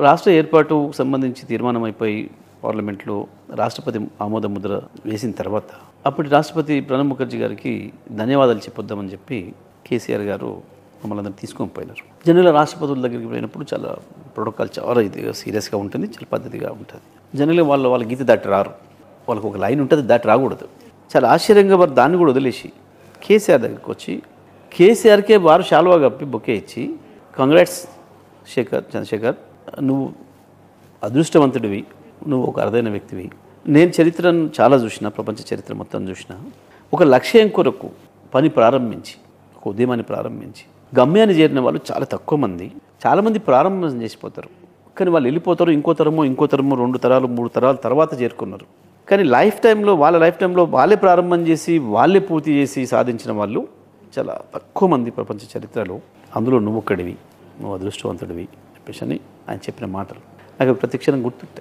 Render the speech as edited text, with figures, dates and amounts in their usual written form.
రాష్ట్ర ఏర్పాటు సంబంధించి తీర్మానం అయిపోయి పార్లమెంట్లో రాష్ట్రపతి ఆమోద ముద్ర వేసిన తర్వాత అప్పటి రాష్ట్రపతి ప్రణబ్ ముఖర్జీ గారికి ధన్యవాదాలు చెప్పొద్దామని చెప్పి కేసీఆర్ గారు మమ్మల్ని అందరూ తీసుకొని పోయినారు. జనరల్గా రాష్ట్రపతుల దగ్గరికి పోయినప్పుడు చాలా ప్రోటోకాల్ చాలా ఇదిగా సీరియస్గా ఉంటుంది, చాలా పద్ధతిగా ఉంటుంది. జనరల్గా వాళ్ళ గీత దాటి రారు, వాళ్ళకు ఒక లైన్ ఉంటుంది, దాటి రాకూడదు. చాలా ఆశ్చర్యంగా వారు దాన్ని కూడా వదిలేసి కేసీఆర్ దగ్గరికి వచ్చి కేసీఆర్కే వారు శాలువా కప్పి బొకే ఇచ్చి కంగ్రాట్స్ చంద్రశేఖర్, నువ్వు అదృష్టవంతుడివి, నువ్వు ఒక అరుదైన వ్యక్తివి. నేను చరిత్రను చాలా చూసిన, ప్రపంచ చరిత్ర మొత్తం చూసిన. ఒక లక్ష్యం కొరకు పని ప్రారంభించి, ఒక ఉద్యమాన్ని ప్రారంభించి గమ్యాన్ని చేరిన వాళ్ళు చాలా తక్కువ మంది. చాలామంది ప్రారంభం చేసిపోతారు, కానీ వాళ్ళు వెళ్ళిపోతారు. ఇంకో తరము 2 తరాలు 3 తరాల తర్వాత చేరుకున్నారు. కానీ వాళ్ళ లైఫ్ టైంలో వాళ్ళే ప్రారంభం చేసి వాళ్ళే పూర్తి చేసి సాధించిన వాళ్ళు చాలా తక్కువ మంది ప్రపంచ చరిత్రలో. అందులో నువ్వు ఒక్కడివి, నువ్వు అదృష్టవంతుడివి చెప్పేసి అని ఆయన చెప్పిన మాటలు నాకు ప్రతి క్షణం గుర్తుంటాయి.